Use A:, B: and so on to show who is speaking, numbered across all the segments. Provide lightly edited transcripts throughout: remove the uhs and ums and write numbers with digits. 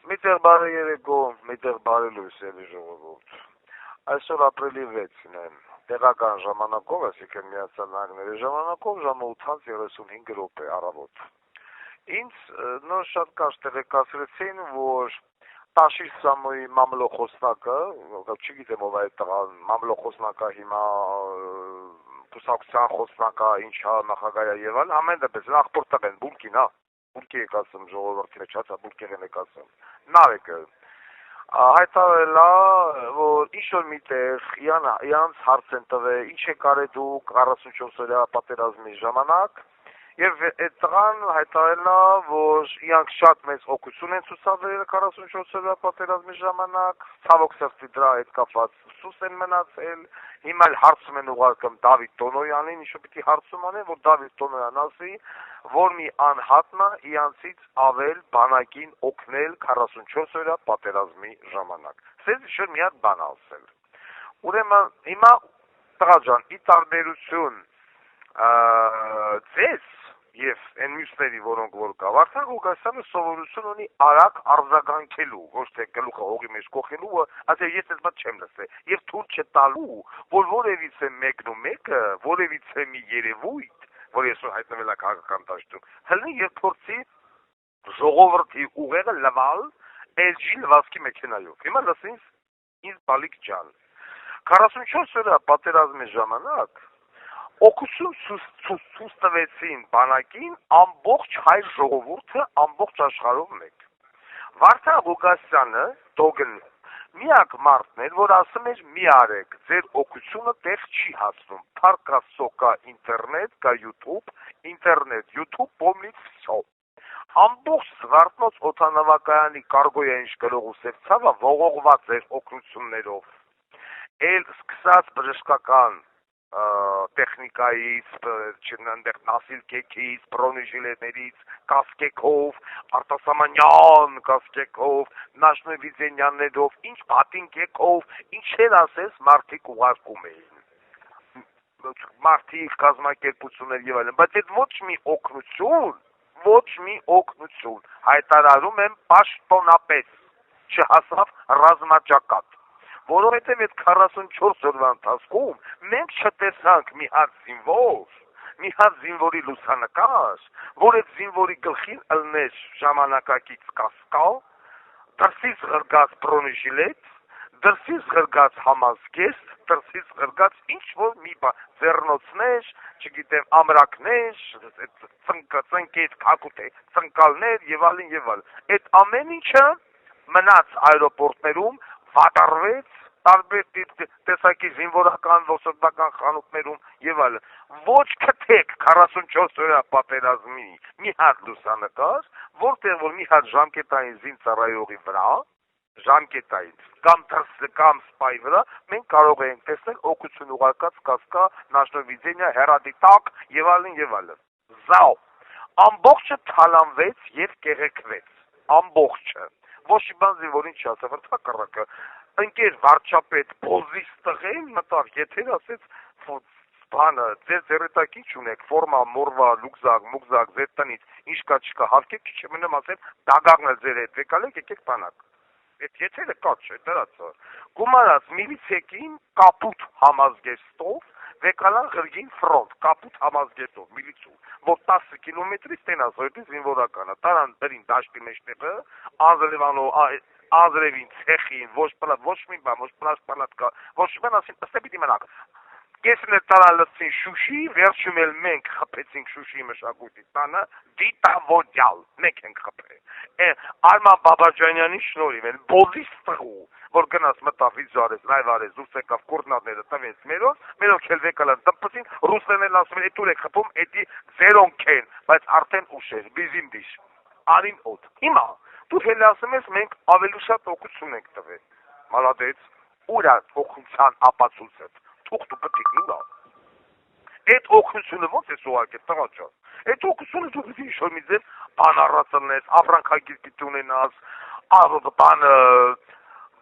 A: Միտեղ բարի երեկո, միտեղ բարի լույս էլի ժողովուրդ։ Այսօր ապրիլի 6-ն է, տեղական ժամանակով, այսինքն Միացյալ Նահանգների ժամանակով ժամը 8:35 րոպե առավոտ։ Ինձ նոր շատ կարճ տեղեկացրեցին, որ Տաշիր Սամոյի մամլոխոսնակը, չգիտեմ ով է այդ տղան, մամլոխոսնակը հիմա կուսակցության խոսնակա, ինչա նախագահ է եղել, ամեն դեպս աղբոր տղեն, բուլկին, հա։ Բուլկի եք ասում ժողովրդի մեջ, հացա բուլկեղեն եք ասում, նարեկը, հայտարել է, որ ինչ-որ միտեղ իրանց հարց են տվել, ինչ եք արել դուք 44-օրյա պատերազմի ժամանակ, և այդ տղան հայտարել է, որ իրանք շատ մեծ օգնություն են ցուցաբերել 44-օրյա պատերազմի ժամանակ, ցավոք սրտի դրա հետ կապված սուս են մնացել, հիմա էլ հարցում են ուղարկում Դավիթ Տոնոյանին, ինչու պիտի հարցում անեն, որ Դավիթ Տոնոյան ասի, որ մի անհատնա իրանցից ավել բանակին օգնել 44-օրյա պատերազմի ժամանակ։ Սենց ինչ-որ մի հատ բան ասել։ Ուրեմն հիմա տղա ջան, ի տարբերություն ձեզ և այն մյուսների, որոնք որ կա, Վարդան Ղուկասյանը սովորություն ունի արագ արձագանքելու, ոչ թե գլուխը հողի մեջ կոխելու, ասել ես այս բան չեմ լսել, և թույլ չտալու, որ որևիցե մեկն ու մեկը, որևիցե մի երևույթ, որ այսօր հայտնվել է քաղաքական դաշտում, հլնի և փորձի ժողովրդի ուղեղը լվալ LG լվացքի մեքենայով։ Հիմա լսին ինձ բալիկ ջան, 44 օրյա պատերազմի ժամանակ օգնություն ցույց տվեցին բանակին ամբողջ հայ ժողովուրդը ամբողջ աշխարհով մեկ։ Վարդան Ղուկասյանը Դոգն միակ մարդն էր, որ ասում էր՝ մի արեք, ձեր օգնությունը տեղ չի հասնում։ Փառք Աստծո կա ինտերնետ, կա ինտերնետ, YouTube, помнить всё։ Ամբողջ Զվարթնոց օդանավակայանի կարգոյային շկրող ու սև ցավը ողողված էր օգնություններով։ Էլ սկսած բժշկական տեխնիկայից, այնտեղ նասիլկեքից, բրոնեժիլետներից, կասկեքով, արտասահմանյան կասկեքով, նաշնովիձենյաններով, ինչ պատինկեքով, ինչեր ասես մարդիկ ուղարկում էին, մարդիկ, կազմակերպություններ և այլն, բայց այդ ոչ մի օգնություն, հայտարարում եմ պաշտոնապես, չհասավ ռազմաճակատ։ Որովհետև այդ 44 օրվա ընթացքում մենք չտեսանք մի հատ զինվորի լուսանկար, որ այդ զինվորի գլխին ըլներ ժամանակակից կասկալ, դրսից ղրգած բրոնեժիլետ, դրսից ղրգած համազգեստ, դրսից ղրգած ինչ-որ մի բան, ձեռնոցներ, չգիտեմ, ամրակներ, ծնկետ, ծնկալներ և այլն և այլն։ Այդ ամեն ինչը մնաց այրոպորտներում, վատառվեց, տարբեր տեսակի զինվորական, ոսորգական խանութներում և այլն։ Ոչ քթեք 44 օրյա պատերազմի մի հատ լուսանկար, որտեղ որ մի հատ ժամկետային զինծառայողի վրա, կամ սպայի վրա, մենք կարող ենք տեսնել օգնություն ուղարկած կասկա, նաշնովիձենիա, հեռադիտակ և այլն և այլն։ Զավ, ամբողջը թալանվեց և կեղեքվեց, ամբողջը։ Ոչ մի բան զինվորին չասավ, հակառակը, ընկեր վարչապետ բոզից տղեն մտավ, եթե ասեց բանը, ձեր ձեռետակ ինչ ունեք, ֆորմա, մորվա, լուկզակ, մուկզակ, ձեր տնից, ինչ կա չկա, հարկեք չի մնամ ասեմ, դագաղն էլ ձեր հետ վեկալեք, եկեք բանակ։ Այդ եթերը կա չէ, դրացա։ Գումարած միլիցեկին կապուտ համազգեստով, վեկալան ղրգին ֆրոնտ, կապուտ համազգեստով, միլիցու, որ 10 կիլոմետրից տենաս հոյդի զինվորականը, տարան դրին դաշտի մեջտեղը, Ազրևին, ցեխին, ոչ մի բան, ոչ պլատկա, ոչ մի բան ասին, ըստե պիտի մնաք։ Կեսն էլ տարան լցին Շուշի, վերջում էլ մենք խփեցինք Շուշիի մշակույթի տանը, դիտավորյալ, մենք ենք խփել։ Արման Բաբաջանյանի շնորհիվ են, բոզից տղու, որ գնաց մտավ վիզու արեց, լայվ արեց, դուրս եկավ կորնատները տվեց մերով էլ վեկալան տպպեցին, ռուսներն ասում են, էտուր եք խփում, էտի ձերոնք են, բայց արդեն ուշ էր, բիզին դիշ, արին օդ։ Հիմա դու հենց ասում ես մենք ավելի շատ օգնություն ենք տվել։ Մալադեց, ուր է օգնության ապացույցը։ Թուղթ ու պտիկն ուր է։ Այդ օգնությունը ո՞նց է ուղարկել տղա ջան։ Այդ օգնությունը դու պիտի ինչ-որ մի ձև բան առածնես, ապրանքագիր պիտի ունենաս,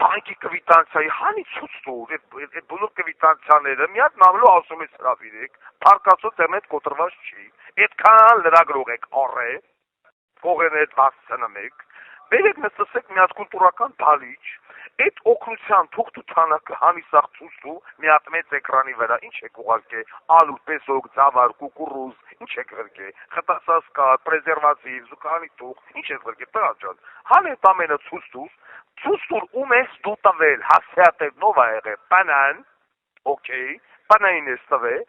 A: բանկի կվիտանցիայի հանի ցույց տուր, այդ բոլոր կվիտանցիաները մի հատ նամլու ասում ես հրավիրեք, փարկացու տերնետ կոտրված չի։ Այդքան լրագրող եք առե, փողերն հետ հասցնում եք, Բերեք մեզ տեսեք մի հատ կուլտուրական բալիչ, այդ օգնության թուղթ ու թանակը հանիսախ ցույցու մի հատ մեծ էկրանի վրա ինչ եք ուղարկե ալու, պեսոկ, ծավալ, կուկուրուզ, ինչ եք գրկե, խտասասկա, պրեզերվատիվ, զուգանի թուղթ, ինչ եք գրկե, տղա ջան, հան այդ ամենը ցույցուր ում ես դու տվել, հասցեատեր նով ա եղել, պանան, օքեյ, պանային ես տվել,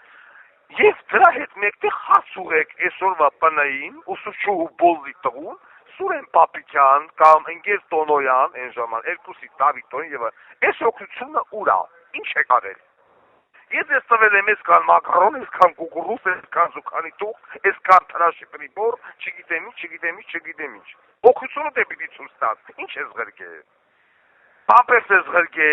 A: Եվ դրա հետ մեկտեղ հաց ուղեք այսօրվա պնային, ուսուցչուհու բոլի տղուն, Սուրեն Պապիկյան կամ ընկեր Տոնոյան, այն ժաման, երկուսի Դավիթոն եւ այս օգնությունը ուրա, ինչ է կարել։ Ես ես տվել եմ այսքան մակարոն, այսքան կուկուրուզ, այսքան զուգանի թուղթ, այսքան թրաշի պրիբոր, չգիտեմ ինչ։ Օգնությունը դե պիտի ցույց տաս, ինչ ես գրկե։ Պամպերս ես գրկե,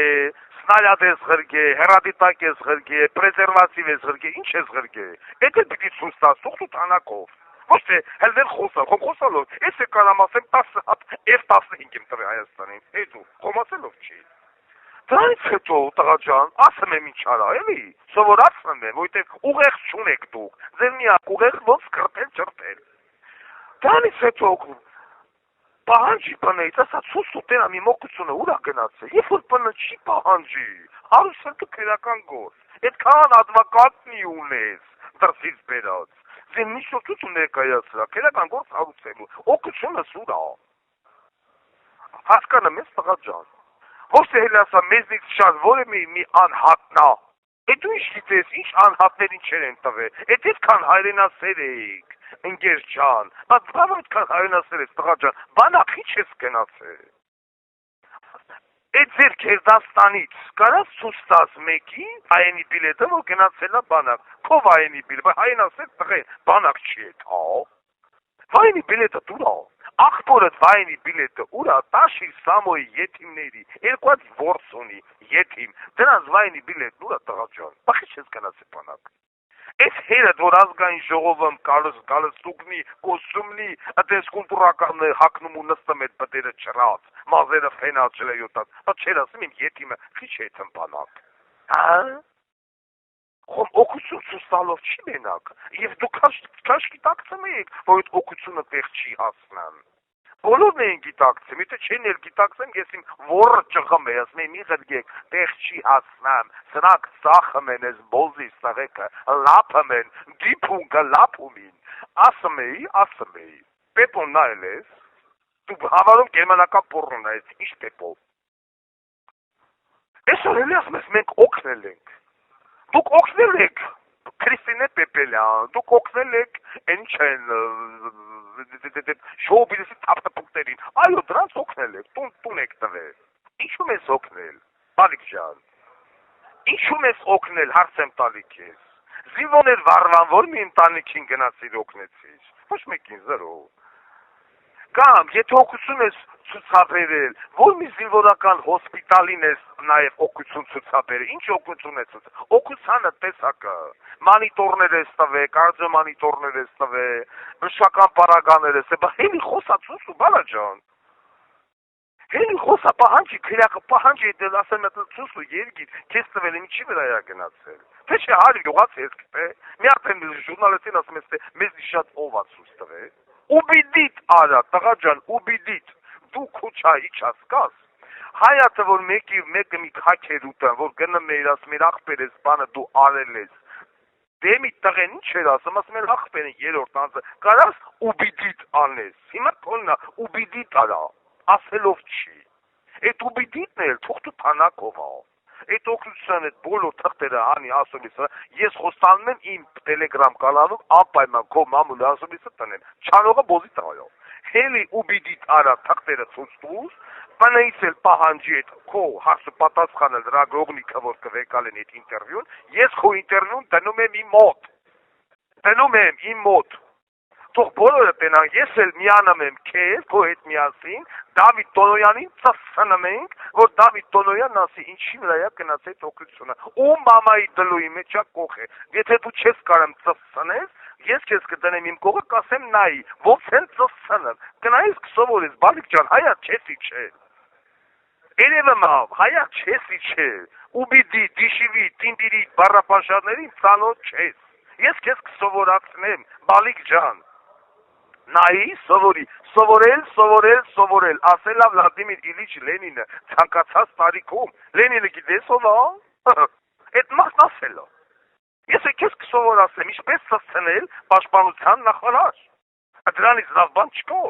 A: սնալյադ ես գրկե, հեռադիտակ ես գրկե, պրեզերվատիվ ես գրկե, ինչ ես գրկե։ Էդ էլ պիտի ցույց տաս, թուղթ ու թանակով։ Ոչ թե հելվեր խոսալով, ես եկարամ ասեմ 10 հատ F-15 եմ տվել Հայաստանին, հետո, խոմացելով չի։ Դրանից հետո, տղա ջան, ասեմ եմ ինչ արա, էլի, սովորացնում եմ, որտեղ ուղեղ չունեք դուք, ձեր միակ ուղեղ ոնց կրտել ճրտել։ Դրանից հետո, պահանջի պնեից, ասա ցույց տուտենա մի մոկությունը ուրա գնացել, երբ որ պնը չի պահանջի, հարուսել դու քերական գործ, այդքան ադվակատնի ունես, դրսից բերած, ձեն մի շոթուց ու ներկայացրա, քերական գործ հարուցելու, օգությունը սուրա, հասկանում ես տղա ջան, ոչ թե հել ասա մեզնից շատ որը մի անհատնա, այդ ու ինչ գիտես, ինչ անհատներին չեր են տվել, այդ այդքան հայրենասեր էիք, ընկեր ջան, բայց բավ այդքան հայրենասեր ես տղա ջան, բանակ ինչ ես գնացել։ Այդ ձեր Քերդաստանից կարաս ցույց տաս մեկին հայենի բիլետը, որ գնացել է բանակ, քո հայենի բիլետը, հայրենասեր տղեն, բանակ չի էդ, հայենի բիլետը դուրա, աղբորդ հայենի բիլետը ուրա, տաշիր Սամոյի եթիմների, երկու հատ որս ունի, եթիմ, դրանց հայենի բիլետն ուրա տղա ջան, բախի չես գնացել բանակ։ Այս հերդ, որ ազգային ժողովում կալստուկնի, կոստումնի, այդպես կուլտուրական հակնում ու նստում այդ բդերը չրած, մազերը ֆենած չլեյոտած, բայց չեր ասում իմ եթիմը, քիչ է թեմ բանակ, խոմ օգություն ցույց տալով չի մենակ, եւ դուք քաշ գիտակցում եք, որ այդ օգությունը տեղ չի հասնան, բոլորն են գիտակցում, եթե չեն էլ գիտակցում, ես իմ որը ճղում է, ասում եմ մի գրգեք, տեղ չի հասնան, սրանք ծախում են ես բոզիս տղեկը, լապում են, դիպունգը լապում են, ասում էի, պեպոն նայել ես, դու հավարում գերմանական պորնոն նայես, ինչ պեպով, այսօր էլ ասում ես մենք օգնել ենք, դուք օգնել եք, Քրիստինե Պեպելյան, դուք օգնել եք, ինչ են, շոուբիզնեսի թափտպուկներին, այո, դրանց օգնել եք, տուն եք տվել, ինչու ես օգնել, բալիկ ջան, ինչու ես օգնել, հարց եմ տալիք ես, զինվորներ վարվան, որ մի ընտանիքին գնացիր օգնեցիր, ոչ մեկին զրո, կամ եթե օգություն ես ցուցաբերել, որ մի զինվորական հոսպիտալին ես նաև օգություն ցուցաբերել, ինչ օգություն ես ցուցաբերել, օգությանը տեսակը, մանիտորներ ես տվել, կարծոմանիտորներ ես տվել, բժշկական պարագաներ ես, բայց հելի խոսացուց ու բալա ջան, հելի խոսա պահանջի, քրյակը պահանջի, դել ասեմ ցույց ու երգիր, քեզ տվել եմ ինչի վրա է գնացել, թե չէ հարի գյուղաց ես կտե, մի հատ են ժուրնալիստին ասում ես, մեզ շատ ով է ցույց տվել, Убедит, արա, տղա ջան, убедит, դու քուչա իջասկաս, հայացը, որ մեկը մի քաքեր ուտան, որ գնում էր, ասում էր, աղբեր ես, բանը դու արել ես, դեմի տղեն ինչ էր ասում, ասում էր, աղբեր են երորդ անձը, կարաս убедит անես, հիմա թոննա, убедит արա, ասելով չի, այդ убедitն էլ թուղթ ու թանակով ա, այդ օգնության այդ բոլոր թղթերը անի ասումիսը, ես խոստանում եմ իմ տելեգրամ կանալով անպայման քո մամուլի ասումիսը տնեմ, չանողը բոզի տղայով, հելի убедит արա թղթերը ցույց տուս, բանից էլ պահանջի այդ քո հարցը պատասխանել լրագրողնիկը, որ կվեկալեն այդ ինտերվյուն, ես քո ինտերվյուն դնում եմ իմ մոտ, թող բոլորը տենան, ես էլ միանում եմ քեզ, քո հետ միասին, Դավիթ Տոնոյանին ծսնում ենք, որ Դավիթ Տոնոյանն ասի, ինչի վրա է գնացել այդ օգնությունը, ու մամայի դլույի մեջ է կողը, եթե դու չես կարում ծսնես, ես քեզ կդնեմ իմ կողը, կասեմ նայի, ոնց են ծսնում, գնայիս կսովորես, բալիկ ջան, հայա չեսի չէ, երևը մավ, հայա չեսի չէ, ուբիդի, դիշիվի, տինդիրի, բառապաշարներին ծանոթ չես, ես քեզ կսովորացնեմ, բալիկ ջան, նայի, սովորի, սովորել, ասել է Վլադիմիր Իլիչ Լենինը, ցանկացած տարիքում, Լենինը գիտես ով է, այդ մարդն ասել է, ես քեզ կսովորացնեմ, ինչպես ծցնել պաշտպանության նախարար, դրանից լավ բան չկա,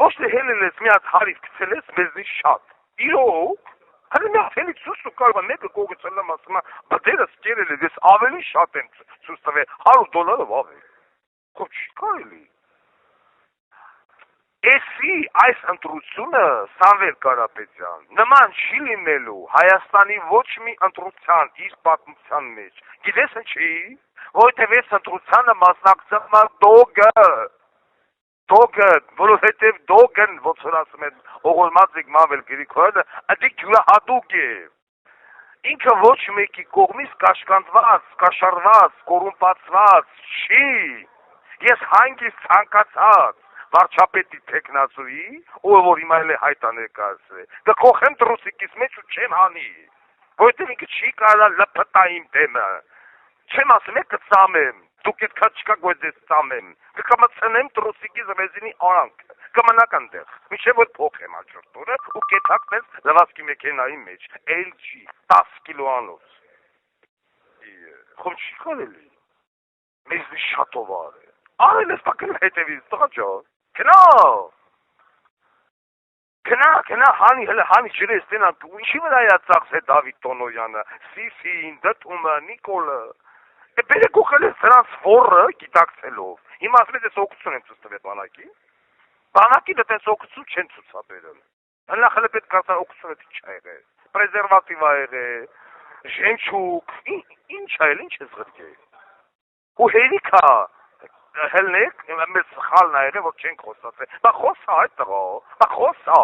A: ոչ թե հելել ես մի հատ հարիվ գցել ես մեզնից շատ, իրոք, հələ մի հատ հելիք ցույց ու կարող է մեկը կողգցել եմ ասում է, բդերս կերել ես, ես ավելի շատ եմ ցույց տվել, $100 ավել, խո չի կարելի, Էսի այս ընտրությունը Սամվել Կարապետյան նման չի լինելու Հայաստանի ոչ մի ընտրության իր պատմության մեջ։ Գիտես ինչի՞, որովհետև այս ընտրությանը մասնակցում է Դոգը, որովհետև Դոգն, ոնց որ ասում են Օղորմածիկ Մավել Գրիգորյանը, դա յուրահատուկ է։ Ինքը ոչ մեկի կողմից կաշկանդված, կաշառված, կոռումպացված չի։ Ես հանգիստ ցանկացած վարչապետի տեխնացուի, ով որ հիմա էլ է հայտա ներկայացրել, կխոխեմ դրուսիկիս մեջ ու չեմ հանի, որովհետև ինքը չի կարա լփտա իմ դեմը, չեմ ասում է կծամեմ, դուք այդ քաչ չկաք որ ձեզ ծամեմ, կկամացնեմ դրուսիկիս ռեզինի արանք, կմնաք այնտեղ, մինչև որ փոխեմ հաջորդ օրը ու կեթակնես լվացքի մեքենայի մեջ, LG 10 կիլոանոց, խոմ չի կարելի, մեզ շատով արել, արել ես պակել հետևից, տղա ջան, Քնա, հանի, հələ հանի ջրես տենա, ինչի վրա է ծախսե Դավիթ Տոնոյանը, Սիսին, Դտումը, Նիկոլը, բերեք ուխել ես սրանց վորը գիտակցելով, հիմա ասում ես օգություն եմ ցույց տվել բանակի, բանակի դա տես օգություն չեն ցուցաբերել, հələ խելը պետք է օգությունը ինչ ա եղել, պրեզերվատիվ ա եղել, ժենչուկ, ինչ ա ել, ինչ ես ղրկել, ու հերիքա, հելնեք, մեզ խալն ա եղել, որ չենք խոսացել, բա խոսա այդ տղա, բա խոսա,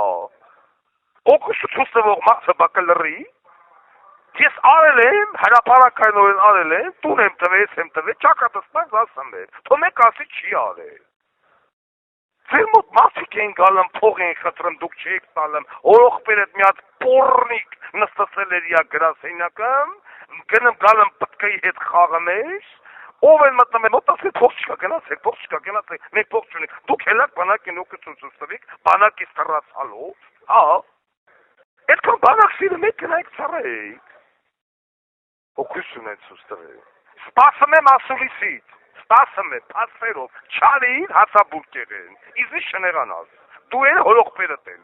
A: օգուշու ցույց տվող մարդը բակը լռի, ես արել եմ, հրապարակայնորեն արել եմ, տուն եմ տվել, ճակատս պայզ ասում եմ, թո մեկ ասի չի արել, ձեր մոտ մարդիկ են գալում, փող են խտրում, դուք չեք տալում, օրոխպեր էդ մի հատ պորնիկ նստացել էր իա գրասենյակում, գնում գալում պտկայի հետ խաղում ես, ով են մտնում եմ, մոտ ասել փող չկա, գնացեք, մենք փող չունենք, դուք հելակ բանակին օգություն ցույց տվեք, բանակից թռացալով, հա, այդքան բանակ սիրում եք գնայք ծառայեք, օգություն են ցույց տվել, սպասում եմ ասուլիսից, սպասում եմ, փաստերով, չարիր հացաբուրկեղեն, իզի շնեղանաս, դու էլ հոլոխպերդ են,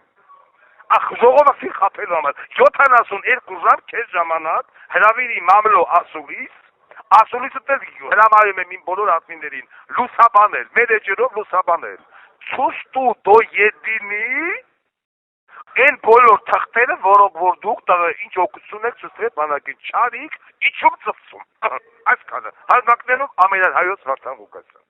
A: ախ ժողովրդի խափելու համար, 72 ժամ քեզ ժամանակ հրավիրի մամլո ասուլիս, ասուլիսը տես հրամայում եմ իմ բոլոր ատմիններին, լուսաբանել, մեր էջերով լուսաբանել, ցույց տու դո յեդինի, այն բոլոր թղթերը, որոնք որ դուք ինչ օգություն եք ցույց տվել բանակին, չարիք, իջում ծծում, այս կանը, հարգանքներով ամենահայոց Վարդան Ղուկասյան